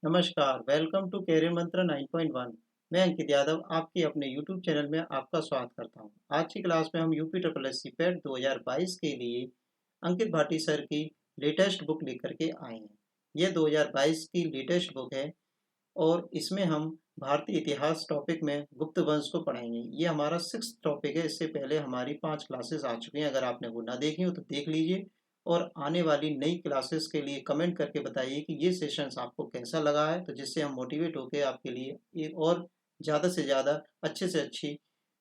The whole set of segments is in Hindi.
नमस्कार, वेलकम टू कैरियर मंत्र 9.1। मैं अंकित यादव आपके अपने यूट्यूब चैनल में आपका स्वागत करता हूं। आज की क्लास में हम UP triple S C PET 2022 के लिए अंकित भाटी सर की लेटेस्ट बुक लेकर के आए हैं। यह 2022 की लेटेस्ट बुक है और इसमें हम भारतीय इतिहास टॉपिक में गुप्त वंश को पढ़ाएंगे। ये हमारा 6th टॉपिक है। इससे पहले हमारी 5 क्लासेस आ चुकी हैं। अगर आपने वो ना देखी हो तो देख लीजिए और आने वाली नई क्लासेस के लिए कमेंट करके बताइए कि ये सेशंस आपको कैसा लगा है, तो जिससे हम मोटिवेट होकर आपके लिए एक और ज़्यादा से ज़्यादा अच्छे से अच्छी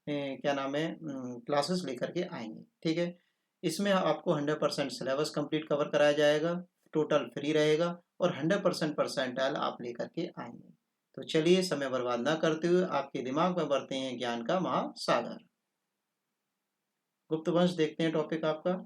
क्या नाम है क्लासेस लेकर के आएंगे। ठीक है, इसमें आपको 100% सिलेबस कंप्लीट कवर कराया जाएगा, टोटल फ्री रहेगा और 100% परसेंटाइल आप लेकर के आएंगे। तो चलिए समय बर्बाद ना करते हुए आपके दिमाग में भरते हैं ज्ञान का महासागर। गुप्त वंश देखते हैं टॉपिक आपका।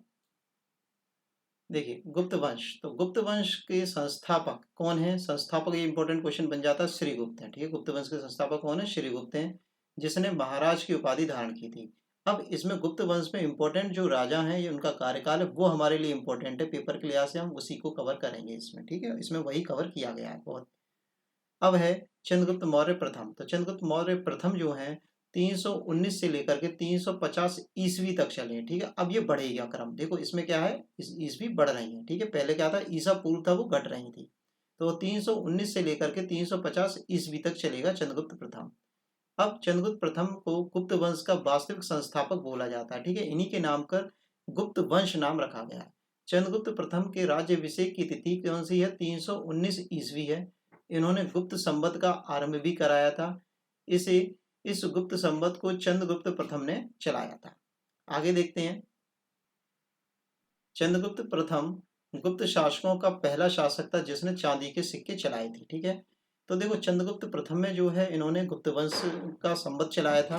देखिए, गुप्त वंश, तो गुप्त वंश के संस्थापक कौन है? संस्थापक, ये इंपॉर्टेंट क्वेश्चन बन जाता है, श्रीगुप्त हैं। ठीक है, गुप्त वंश के संस्थापक कौन है? श्रीगुप्त हैं, जिसने महाराज की उपाधि धारण की थी। अब इसमें गुप्त वंश में इंपॉर्टेंट जो राजा हैं, ये उनका कार्यकाल है, वो हमारे लिए इंपॉर्टेंट है। पेपर के लिहाज से हम उसी को कवर करेंगे इसमें। ठीक है, इसमें वही कवर किया गया है बहुत। अब है चंद्रगुप्त मौर्य प्रथम। तो चंद्रगुप्त मौर्य प्रथम जो है 319 से लेकर के 350 ईस्वी तक चले। ठीक है, अब ये बढ़ेगा क्रम। देखो इसमें क्या है, ईस्वी बढ़ रही है। ठीक है, पहले क्या था, ईसा पूर्व था, वो घट रही थी। तो 319 से लेकर के 350 ईस्वी तक चलेगा चंद्रगुप्त प्रथम। अब चंद्रगुप्त प्रथम को गुप्त वंश का वास्तविक संस्थापक बोला जाता है। ठीक है, इन्हीं के नाम पर गुप्त वंश नाम रखा गया है। चंद्रगुप्त प्रथम के राज्यभिषेक की तिथि कौन सी है? 319 ईस्वी है। इन्होंने गुप्त संवत का आरंभ भी कराया था। इसे इस गुप्त संवत को चंद्रगुप्त प्रथम ने चलाया था। आगे देखते हैं। चंद्रगुप्त प्रथम गुप्त शासकों का पहला शासक था जिसने चांदी के सिक्के चलाए थे। ठीक है, तो देखो चंद्रगुप्त प्रथम में जो है इन्होंने गुप्त वंश का संवत चलाया था।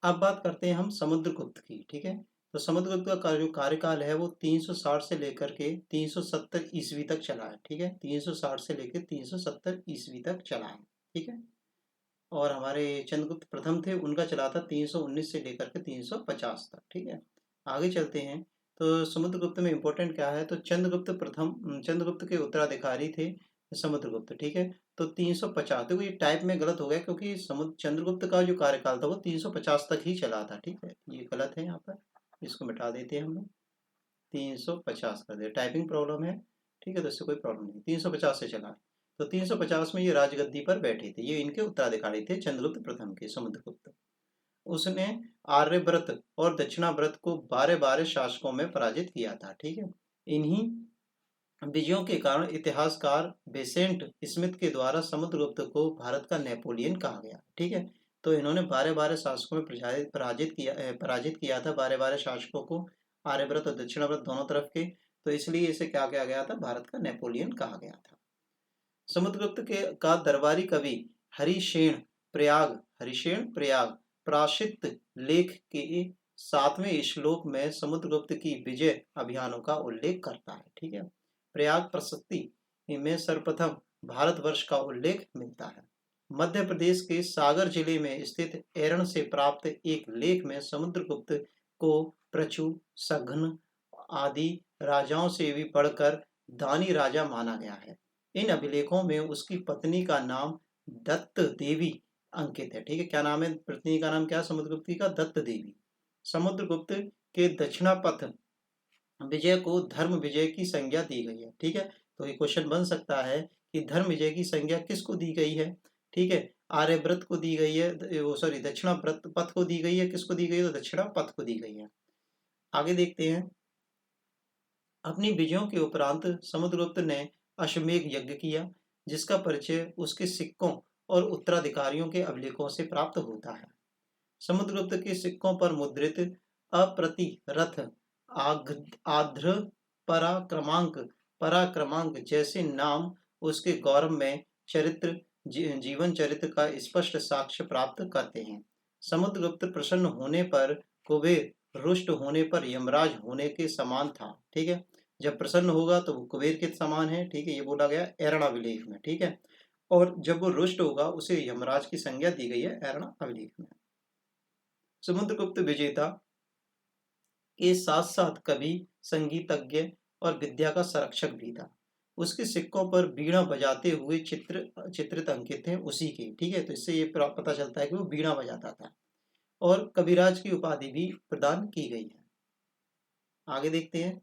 अब बात करते हैं हम समुद्रगुप्त की। ठीक है, तो समुद्रगुप्त का जो कार्यकाल है वो 360 से लेकर के 370 ईस्वी तक चला है। ठीक है, 360 से लेकर 370 ईस्वी तक चला है। ठीक है, और हमारे चंद्रगुप्त प्रथम थे, उनका चला था 319 से लेकर के 350 तक। ठीक है, आगे चलते हैं। तो समुद्रगुप्त में इंपॉर्टेंट क्या है, तो चंद्रगुप्त प्रथम चंद्रगुप्त के उत्तराधिकारी थे समुद्रगुप्त। ठीक है, तो 350, देखो ये टाइप में गलत हो गया क्योंकि समुद्र चंद्रगुप्त का जो कार्यकाल था वो 350 तक ही चला था। ठीक है, ये गलत है, यहाँ पर इसको मिटा देते हैं हम लोग, 350 कर दे, टाइपिंग प्रॉब्लम है। ठीक है, तो इससे कोई प्रॉब्लम नहीं, 350 से चला। तो 350 में ये राजगद्दी पर बैठे थे, ये इनके उत्तराधिकारी थे चंद्रगुप्त प्रथम के, समुद्रगुप्त। उसने आर्यव्रत और दक्षिणाव्रत को 12 शासकों में पराजित किया था। ठीक है, इन्हीं विजयों के कारण इतिहासकार बेसेंट स्मिथ के द्वारा समुद्रगुप्त को भारत का नेपोलियन कहा गया। ठीक है, तो इन्होंने 12 शासकों में पराजित किया था, 12 शासकों को, आर्यव्रत और दक्षिणाव्रत दोनों तरफ के। तो इसलिए इसे क्या किया गया था, भारत का नेपोलियन कहा गया था। समुद्रगुप्त के का दरबारी कवि हरिशेन प्रयाग प्राश्चित लेख के 7वें श्लोक में समुद्रगुप्त की विजय अभियानों का उल्लेख करता है। ठीक है, प्रयाग प्रशस्ति में सर्वप्रथम भारतवर्ष का उल्लेख मिलता है। मध्य प्रदेश के सागर जिले में स्थित एरण से प्राप्त एक लेख में समुद्रगुप्त को प्रचु, सघन आदि राजाओं से भी बढ़कर दानी राजा माना गया है। इन अभिलेखों में उसकी पत्नी का नाम दत्त देवी अंकित है। ठीक है, क्या नाम है पत्नी का? नाम क्या समुद्रगुप्त का? दत्त देवी। समुद्रगुप्त के दक्षिणापथ विजय को धर्म विजय की संज्ञा दी गई है। ठीक है, तो ये क्वेश्चन बन सकता है कि धर्म विजय की संज्ञा किसको दी गई है? ठीक है, आर्यव्रत को दी गई है, वो सॉरी दक्षिणाव्रत पथ को दी गई है। किसको दी गई है? तो दक्षिणा पथ को दी गई है। आगे देखते हैं। अपनी विजयों के उपरांत समुद्रगुप्त ने अश्वमेध यज्ञ किया, जिसका परिचय उसके सिक्कों और उत्तराधिकारियों के अभिलेखों से प्राप्त होता है। समुद्रगुप्त के सिक्कों पर मुद्रित अप्रतिरथ, आध्र, पराक्रमांक, पराक्रमांक जैसे नाम उसके गौरव में चरित्र जीवन चरित्र का स्पष्ट साक्ष्य प्राप्त करते हैं। समुद्रगुप्त प्रसन्न होने पर कुबेर, रुष्ट होने पर यमराज होने के समान था। ठीक है, जब प्रसन्न होगा तो वो कुबेर के समान है। ठीक है, ये बोला गया एरण अभिलेख में। ठीक है, और जब वो रुष्ट होगा उसे यमराज की संज्ञा दी गई है एरण अभिलेख में। समुद्रगुप्त विजेता के साथ साथ कवि, संगीतज्ञ और विद्या का संरक्षक भी था। उसके सिक्कों पर बीड़ा बजाते हुए चित्रित अंकित थे उसी के, ठीक है। तो इससे ये पता चलता है कि वो बीड़ा बजाता था। और कविराज की उपाधि भी प्रदान की गई है। आगे देखते हैं।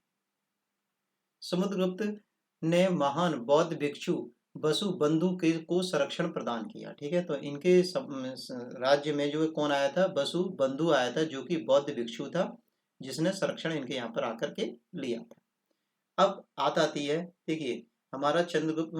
समुद्रगुप्त ने महान बौद्ध भिक्षु बसु बंधु के को संरक्षण प्रदान किया, ठीक है। तो इनके राज्य में जो कौन आया था, बसु बंधु आया था, जो कि बौद्ध भिक्षु था, जिसने संरक्षण इनके यहाँ पर आकर के लिया था। अब बात आती है, देखिए हमारा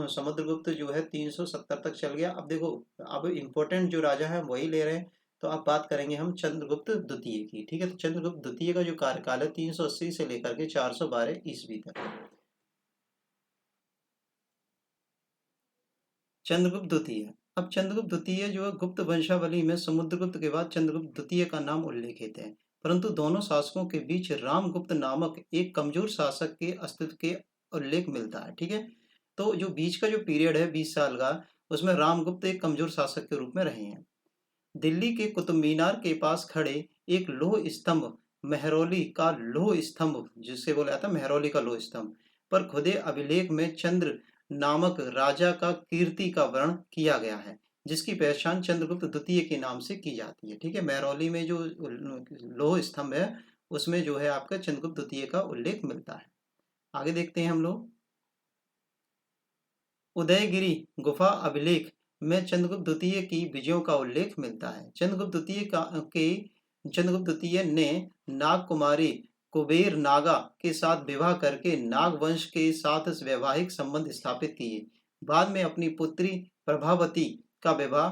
समुद्रगुप्त जो है 370 तक चल गया। अब देखो, अब इम्पोर्टेंट जो राजा है वही ले रहे हैं। तो अब बात करेंगे हम चंद्रगुप्त द्वितीय की, ठीक है। तो चंद्रगुप्त द्वितीय का जो कार्यकाल है 380 से लेकर के 412 ईस्वी तक। चंद्रगुप्त द्वितीय। अब चंद्रगुप्त द्वितीय जो है गुप्त वंशावली में समुद्रगुप्त के बाद चंद्रगुप्त द्वितीय का नाम उल्लेखित है, परंतु दोनों शासकों के बीच रामगुप्त नामक एक कमजोर शासक के अस्तित्व के उल्लेख मिलता है, ठीक है। तो जो बीच का जो पीरियड है 20 साल का, उसमें रामगुप्त एक कमजोर शासक के रूप में रहे हैं। दिल्ली के कुतुब मीनार के पास खड़े एक लोह स्तंभ, मेहरौली का लोह स्तंभ, जिसे बोला जाता है मेहरौली का लोह स्तंभ, पर खुदे अभिलेख में चंद्र नामक राजा का कीर्ति का वर्णन किया गया है, जिसकी पहचान चंद्रगुप्त द्वितीय के नाम से की जाती है, ठीक है। मेहरौली में जो लोह स्तंभ है उसमें जो है आपका चंद्रगुप्त द्वितीय का उल्लेख मिलता है। आगे देखते हैं हम लोग। उदयगिरी गुफा अभिलेख में चंद्रगुप्त द्वितीय की विजयों का उल्लेख मिलता है। चंद्रगुप्त द्वितीय ने नाग कुमारी कुबेर नागा के साथ विवाह करके नाग वंश के साथ वैवाहिक संबंध स्थापित किए। बाद में अपनी पुत्री प्रभावती का विवाह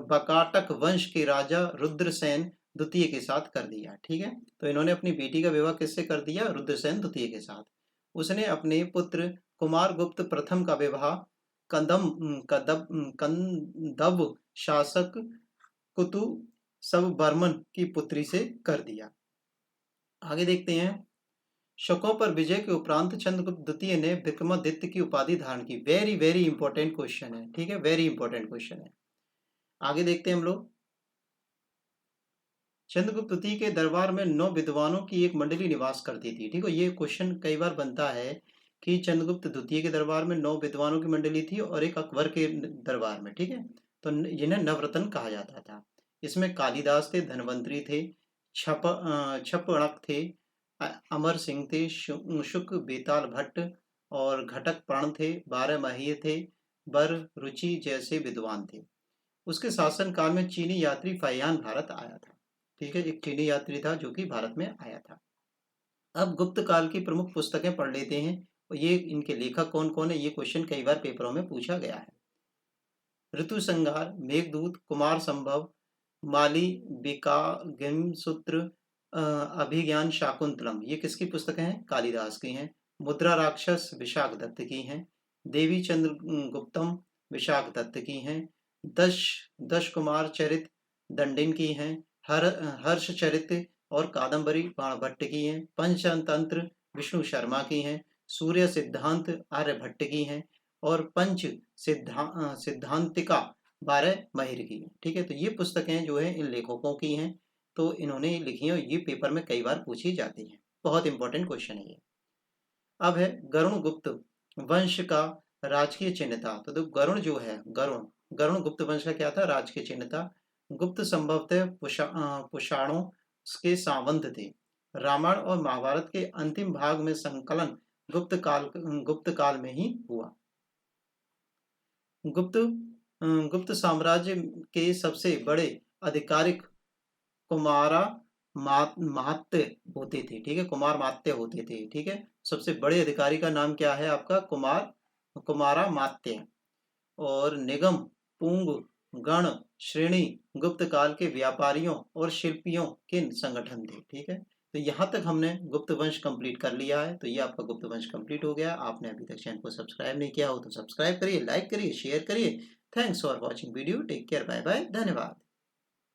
बकाटक वंश के राजा रुद्रसेन द्वितीय के साथ कर दिया, ठीक है। तो इन्होंने अपनी बेटी का विवाह किससे कर दिया, रुद्रसेन द्वितीय के साथ। उसने अपने पुत्र कुमारगुप्त प्रथम का विवाह कंदव शासक कुतु सबबर्मन की पुत्री से कर दिया। आगे देखते हैं। शकों पर विजय के उपरांत चंद्रगुप्त द्वितीय ने विक्रमादित्य की उपाधि धारण की। वेरी वेरी इंपॉर्टेंट क्वेश्चन है, ठीक है, वेरी इंपॉर्टेंट क्वेश्चन है। आगे देखते हैं हम लोग। चंद्रगुप्त द्वितीय के दरबार में 9 विद्वानों की एक मंडली निवास करती थी, ठीक है। ये क्वेश्चन कई बार बनता है कि चंद्रगुप्त द्वितीय के दरबार में 9 विद्वानों की मंडली थी और एक अकबर के दरबार में, ठीक है। तो जिन्हें नवरत्न कहा जाता था। इसमें कालिदास थे, धनवंतरी थे, छपणक थे, अमर सिंह थे, शुक बेताल भट्ट और घटक प्रण थे, बारहमाही थे, बर रुचि जैसे विद्वान थे। उसके शासन काल में चीनी यात्री फाहियान भारत आया था, ठीक है। एक चीनी यात्री था जो कि भारत में आया था। अब गुप्त काल की प्रमुख पुस्तकें पढ़ लेते हैं और ये इनके लेखक कौन कौन है, ये क्वेश्चन कई बार पेपरों में पूछा गया है। ऋतु संहार, मेघदूत, कुमार संभव, माली बिकागिम सूत्र, अभिज्ञान शाकुंतलम, ये किसकी पुस्तकें हैं, कालिदास की हैं। मुद्रा राक्षस विशाख दत्त की हैं। देवी चंद्र गुप्तम विशाख दत्त की हैं। दश कुमार चरित दंडिन की हैं। हर्ष चरित और कादम्बरी बाणभट्ट की हैं। पंचतंत्र विष्णु शर्मा की हैं। सूर्य सिद्धांत आर्यभट्ट की हैं और पंच सिद्धांतिका बारहमाही की है, ठीक है। तो ये पुस्तकें जो है इन लेखकों की हैं, तो इन्होंने लिखी है, ये पेपर में कई बार पूछी जाती हैं। बहुत इंपॉर्टेंट क्वेश्चन है ये। अब है गरुण गुप्त वंश का राजकीय चिन्ह था। तो गरुण जो है, गरुण गुप्त वंश का क्या था, राजकीय चिन्ह था। गुप्त संभवतः पुषाणों के सावंत थे। रामायण और महाभारत के अंतिम भाग में संकलन गुप्त काल में ही हुआ। गुप्त साम्राज्य के सबसे बड़े आधिकारिक कुमारा मात्य होते थे, ठीक है, कुमार मात्य होते थे, ठीक है। सबसे बड़े अधिकारी का नाम क्या है आपका, कुमारा मात्य। और निगम, पुंग, गण, श्रेणी गुप्त काल के व्यापारियों और शिल्पियों के संगठन थे, ठीक है। तो यहाँ तक हमने गुप्त वंश कंप्लीट कर लिया है। तो ये आपका गुप्त वंश कंप्लीट हो गया। आपने अभी तक चैनल को सब्सक्राइब नहीं किया हो तो सब्सक्राइब करिए, लाइक करिए, शेयर करिए। Thanks for watching video. Take care, bye bye, धन्यवाद।